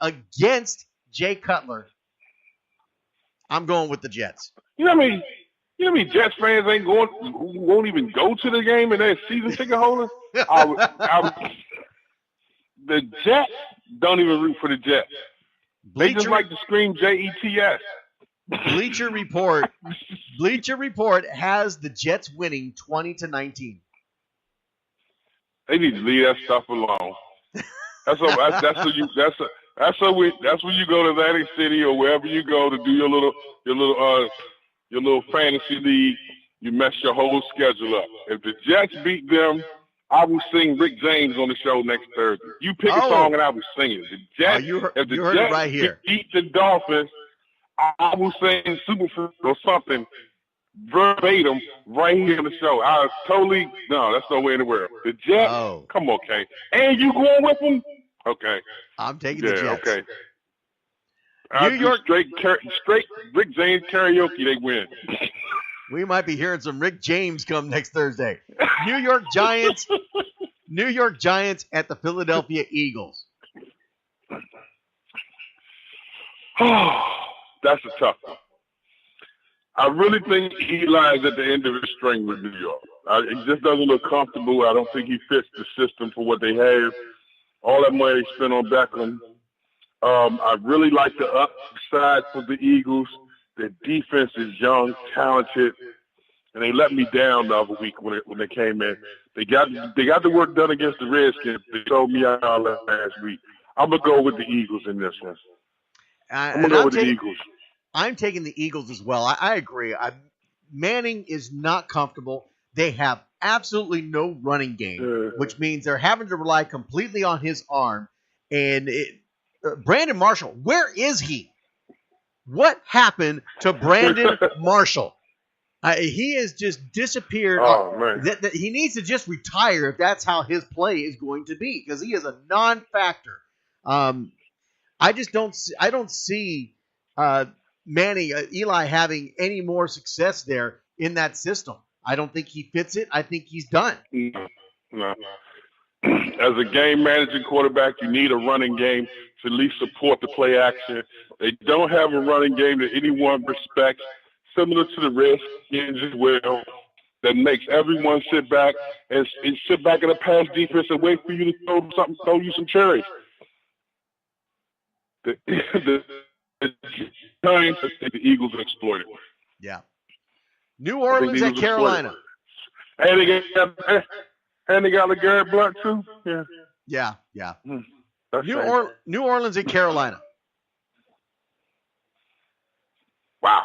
against Jay Cutler. I'm going with the Jets. You know what I mean? You know how many Jets fans who won't even go to the game and they're season ticket holders? The Jets don't even root for the Jets. They just like to scream Jets. Bleacher Report has the Jets winning 20-19. They need to leave that stuff alone. That's when you go to Atlantic City or wherever you go to do your little fantasy league. You mess your whole schedule up. If the Jets beat them, I will sing Rick James on the show next Thursday. You pick a song and I will sing it. The Jets, if the Jets right here. beat the Dolphins, I will sing Superfruit or something verbatim right here on the show. That's nowhere in the world. The Jets, come on, Kay. And you going with them? Okay. I'm taking the Jets. Okay. New York straight Rick James karaoke, they win. We might be hearing some Rick James come next Thursday. New York Giants at the Philadelphia Eagles. That's a tough one. I really think Eli is at the end of his string with New York. It just doesn't look comfortable. I don't think he fits the system for what they have. All that money they spent on Beckham. I really like the upside for the Eagles. Their defense is young, talented, and they let me down the other week when they came in. They got the work done against the Redskins. They told me out last week. I'm gonna go with the Eagles in this one. I'm gonna go with the Eagles. I'm taking the Eagles as well. I agree. Manning is not comfortable. They have absolutely no running game, which means they're having to rely completely on his arm. And Brandon Marshall, where is he? What happened to Brandon Marshall? He has just disappeared. Man. He needs to just retire if that's how his play is going to be, because he is a non-factor. I don't see Manning, Eli having any more success there in that system. I don't think he fits it. I think he's done. No. As a game managing quarterback, you need a running game to at least support the play action. They don't have a running game that anyone respects, similar to the Redskins as well, that makes everyone sit back and sit back in a pass defense and wait for you to throw you some cherries. The Giants and the Eagles are exploited. Yeah. New Orleans at Carolina. And they got LeGarrette Blount too. Yeah. New Orleans at Carolina. Wow.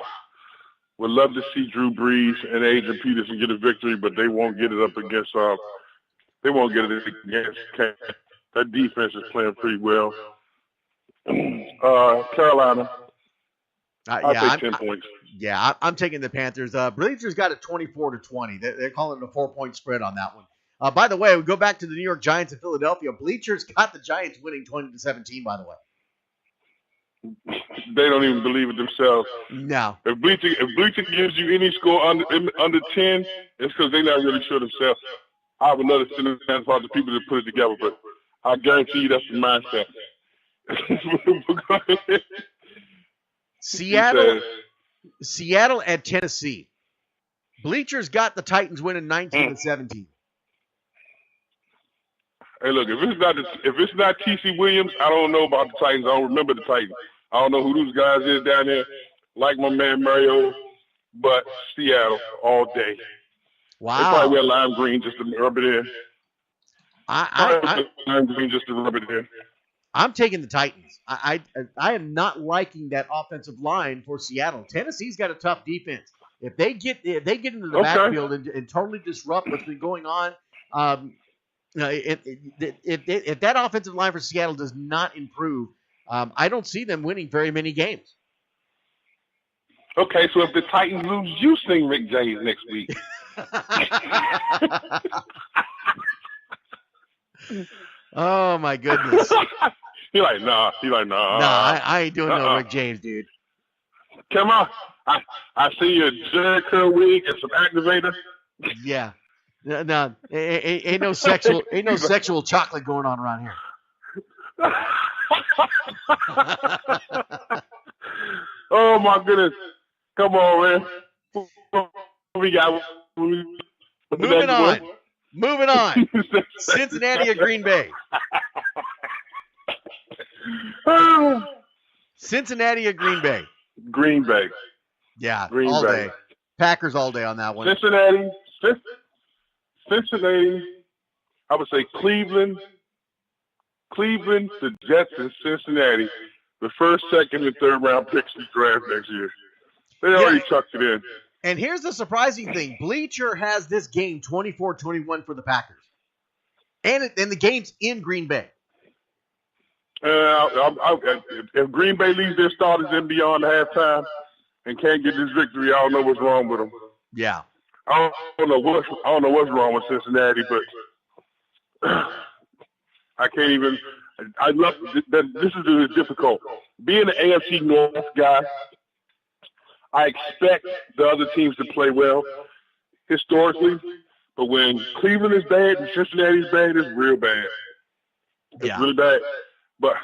Would love to see Drew Brees and Adrian Peterson get a victory, but they won't get it up against. They won't get it against. That defense is playing pretty well. Carolina. I'll take 10 points. Yeah, I'm taking the Panthers. Bleachers got it 24-20. They're calling it a 4-point spread on that one. By the way, we go back to the New York Giants in Philadelphia. Bleachers got the Giants winning 20-17. By the way, they don't even believe it themselves. No. If Bleacher gives you any score under 10, it's because they're not really sure themselves. I have another sentence about the people that put it together, but I guarantee you that's the mindset. Seattle at Tennessee. Bleachers got the Titans winning 19-17. Hey, look, if it's not T.C. Williams, I don't know about the Titans. I don't remember the Titans. I don't know who those guys is down there, like my man Mario, but Seattle all day. Wow. They probably wear lime green just to rub it in. Lime green just to rub it in. I'm taking the Titans. I am not liking that offensive line for Seattle. Tennessee's got a tough defense. If they get into the backfield and totally disrupt what's been going on, if that offensive line for Seattle does not improve, I don't see them winning very many games. Okay, so if the Titans lose, you sing Rick James next week. Oh my goodness. He like, nah. Nah, I ain't doing no Rick James, dude. Come on. I see your Jericho wig and some activator. Yeah. No, ain't no sexual chocolate going on around here. Oh my goodness! Come on, man. What we got? Moving on. Moving on. Cincinnati or Green Bay? Cincinnati or Green Bay? Green Bay. Yeah, Green all Bay. day. Packers all day on that one. Cincinnati. I would say Cleveland, the Jets, and Cincinnati. The first, second, and third round picks in the draft next year. They already tucked it in. And here's the surprising thing. Bleacher has this game 24-21 for the Packers. And the game's in Green Bay. If Green Bay leaves their starters in beyond halftime and can't get this victory, I don't know what's wrong with them. Yeah. I don't know what's wrong with Cincinnati, but I can't even. I love that. This is difficult. Being an AFC North guy, I expect the other teams to play well historically, but when Cleveland is bad and Cincinnati is bad, it's real bad. It's really bad. But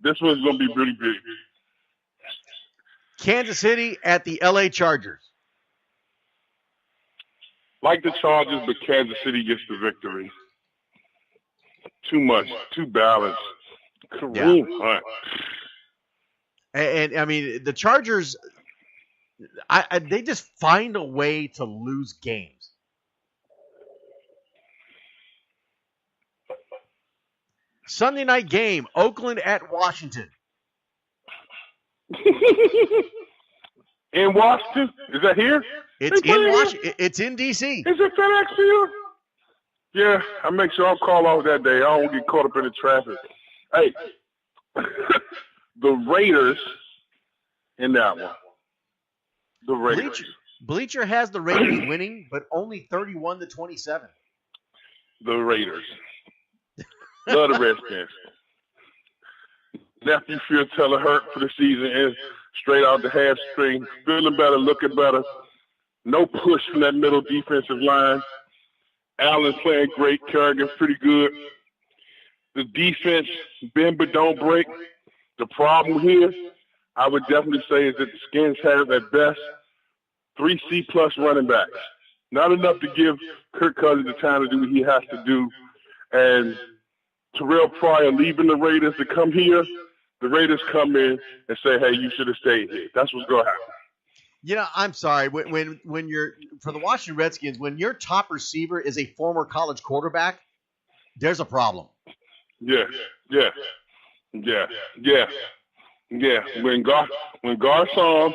this one's going to be really big. Kansas City at the LA Chargers. Like the Chargers, but Kansas City gets the victory. Too much, too balanced. Kareem Hunt. And I mean, the Chargers, they just find a way to lose games. Sunday night game, Oakland at Washington. In Washington? Is that here? It's in Washington. It's in D.C. Is it FedEx Field? Yeah, I make sure I call off that day. I don't get caught up in the traffic. Hey, the Raiders in that one. The Raiders. Bleacher has the Raiders winning, but only 31-27. The Raiders. Love the Redskins. Nephew feel Teller hurt for the season and straight out the half string. Feeling better, looking better. No push from that middle defensive line. Allen playing great. Kerrigan's pretty good. The defense, bend but don't break. The problem here, I would definitely say, is that the Skins have at best 3 C-plus running backs. Not enough to give Kirk Cousins the time to do what he has to do. And Terrell Pryor leaving the Raiders to come here, the Raiders come in and say, hey, you should have stayed here. That's what's going to happen. You know, I'm sorry. When you're for the Washington Redskins, when your top receiver is a former college quarterback, there's a problem. Yeah. When Garcon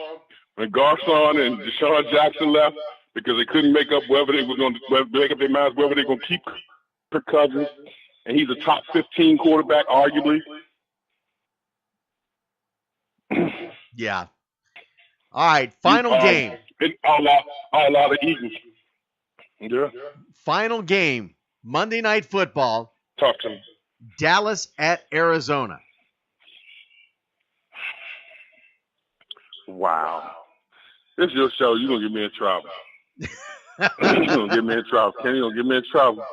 and Deshaun Jackson left because they couldn't make up whether they were going to make up their minds whether they're going to keep Kirk Cousins, and he's a top 15 quarterback, arguably. Yeah. All right, final game. All out of Eagles. Yeah. Final game, Monday Night Football. Talk to me. Dallas at Arizona. Wow. This is your show. You're going to get me in trouble. You're going to get me in trouble. Kenny going to get me in trouble.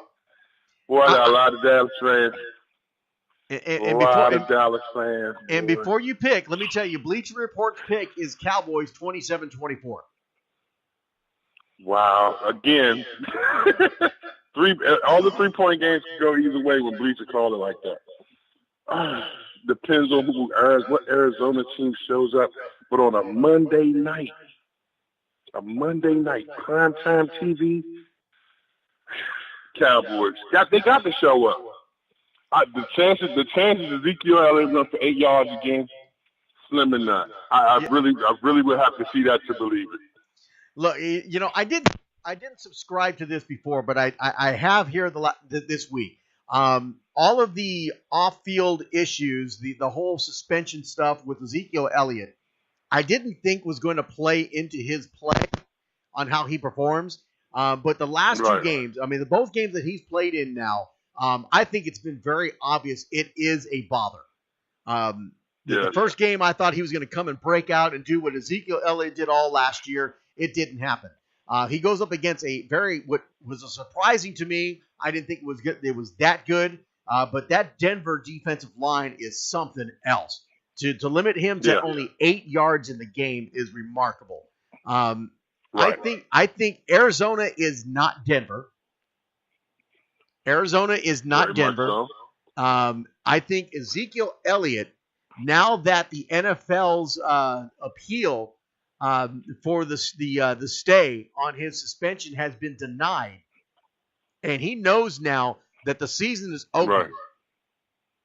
Boy, I got a lot of Dallas fans. Dallas fans. And before you pick, let me tell you, Bleacher Report's pick is Cowboys 27-24. Wow. Again, all the 3-point games can go either way when Bleacher called it like that. Depends on what Arizona team shows up. But on a Monday night, primetime TV, Cowboys. They got to show up. The chances Ezekiel Elliott run for 8 yards again, slim and none. I really would have to see that to believe it. Look, you know, I didn't subscribe to this before, but I have here this week. All of the off-field issues, the whole suspension stuff with Ezekiel Elliott, I didn't think was going to play into his play on how he performs. But the last two games, I mean, both games that he's played in now, I think it's been very obvious it is a bother. The first game, I thought he was going to come and break out and do what Ezekiel Elliott did all last year. It didn't happen. He goes up against what was surprising to me. I didn't think it was good. It was that good. But that Denver defensive line is something else. To limit him to only 8 yards in the game is remarkable. Right. I think Arizona is not Denver. Arizona is not Denver. So. I think Ezekiel Elliott, now that the NFL's appeal for the stay on his suspension has been denied, and he knows now that the season is over, right,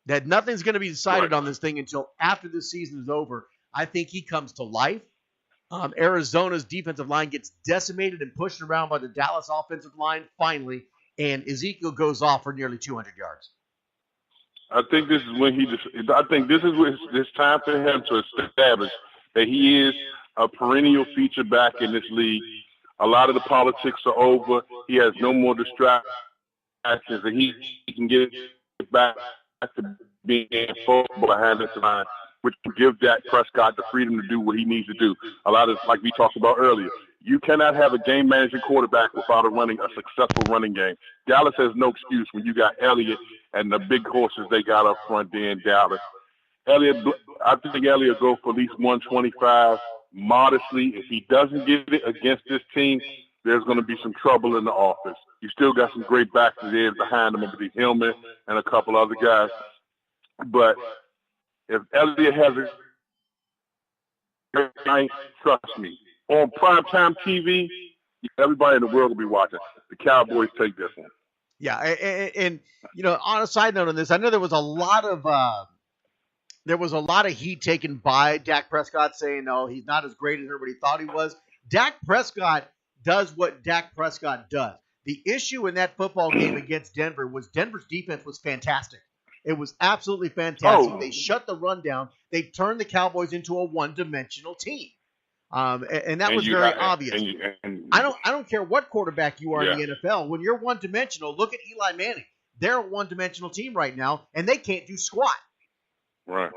that nothing's going to be decided on this thing until after the season is over, I think he comes to life. Arizona's defensive line gets decimated and pushed around by the Dallas offensive line finally, and Ezekiel goes off for nearly 200 yards. I think this is when it's time for him to establish that he is a perennial feature back in this league. A lot of the politics are over. He has no more distractions, and he can get back to being focused behind this line, which will give Dak Prescott the freedom to do what he needs to do. A lot of, like we talked about earlier, you cannot have a game-managing quarterback without a successful running game. Dallas has no excuse when you got Elliott and the big horses they got up front there in Dallas. I think Elliott will go for at least 125 modestly. If he doesn't get it against this team, there's going to be some trouble in the office. You still got some great backs there behind him, with Hillman and a couple other guys. But if Elliott has a night, trust me, on primetime TV, everybody in the world will be watching. The Cowboys take this one. Yeah, and on a side note on this, I know there was a lot of heat taken by Dak Prescott saying, no, he's not as great as everybody thought he was. Dak Prescott does what Dak Prescott does. The issue in that football game against Denver was Denver's defense was fantastic. It was absolutely fantastic. They shut the run down. They turned the Cowboys into a one-dimensional team. And that was very obvious. I don't care what quarterback you are in the NFL. When you're one-dimensional, look at Eli Manning. They're a one-dimensional team right now, and they can't do squat. Right.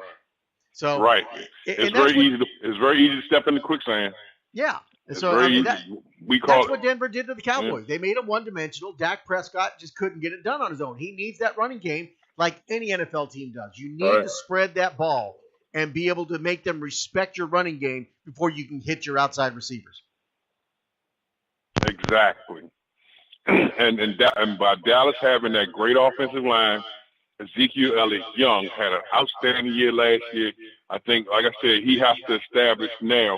So right. It's very easy to step into quicksand. Yeah. That's what Denver did to the Cowboys. Yeah. They made him one-dimensional. Dak Prescott just couldn't get it done on his own. He needs that running game like any NFL team does. You need to spread that ball and be able to make them respect your running game before you can hit your outside receivers. Exactly. And by Dallas having that great offensive line, Ezekiel Elliott Young had an outstanding year last year. I think, like I said, he has to establish now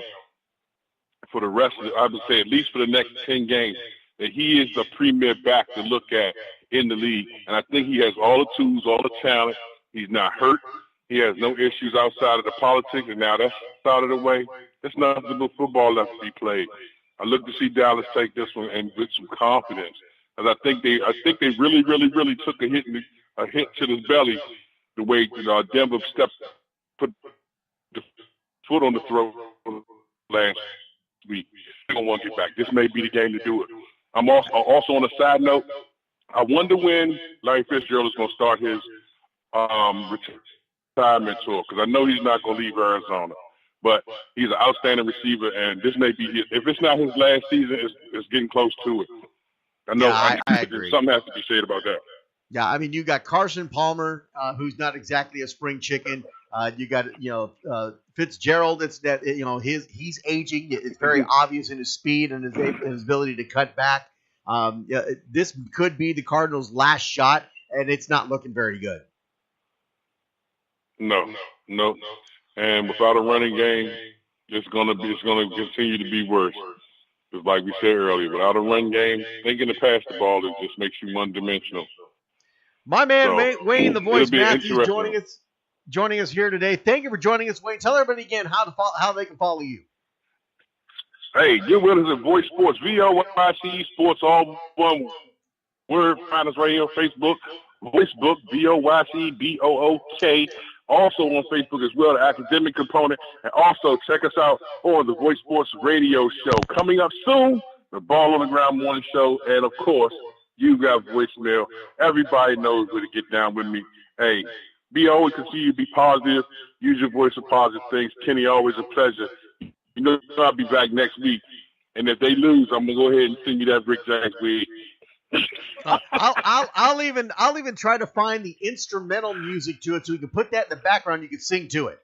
for the rest of I would say at least for the next 10 games, that he is the premier back to look at in the league. And I think he has all the tools, all the talent. He's not hurt. He has no issues outside of the politics, and now that's out of the way. There's nothing but football left to be played. I look to see Dallas take this one and with some confidence, because I think they really, really, really took a hit to the belly the way Denver put the foot on the throat last week. They're gonna want to get back. This may be the game to do it. I'm also on a side note. I wonder when Larry Fitzgerald is going to start his retirement tour, because I know he's not going to leave Arizona. But he's an outstanding receiver, and this may be if it's not his last season, it's getting close to it. I know. Yeah, I agree. Something has to be said about that. Yeah, I mean, you got Carson Palmer, who's not exactly a spring chicken. You got Fitzgerald. He's aging. It's very obvious in his speed and his ability to cut back. This could be the Cardinals' last shot, and it's not looking very good. No. And without a running game, it's gonna continue to be worse. Because like we said earlier, without a run game, thinking to pass the ball, it just makes you one-dimensional. My man Wayne, the Voice Matthews, joining us here today. Thank you for joining us, Wayne. Tell everybody again how they can follow you. Hey, get with us at Voice Sports, VOYC Sports, all one word. Find us right here on Facebook, Voicebook, VOYCBOOK. Also on Facebook as well, the academic component. And also check us out on the Voice Sports Radio Show. Coming up soon, the Ball on the Ground Morning Show. And, of course, you got voicemail. Everybody knows where to get down with me. Hey, always continue to be positive. Use your voice for positive things. Kenny, always a pleasure. You know I'll be back next week. And if they lose, I'm going to go ahead and send you that Rick James wig. I'll even try to find the instrumental music to it so we can put that in the background. You can sing to it.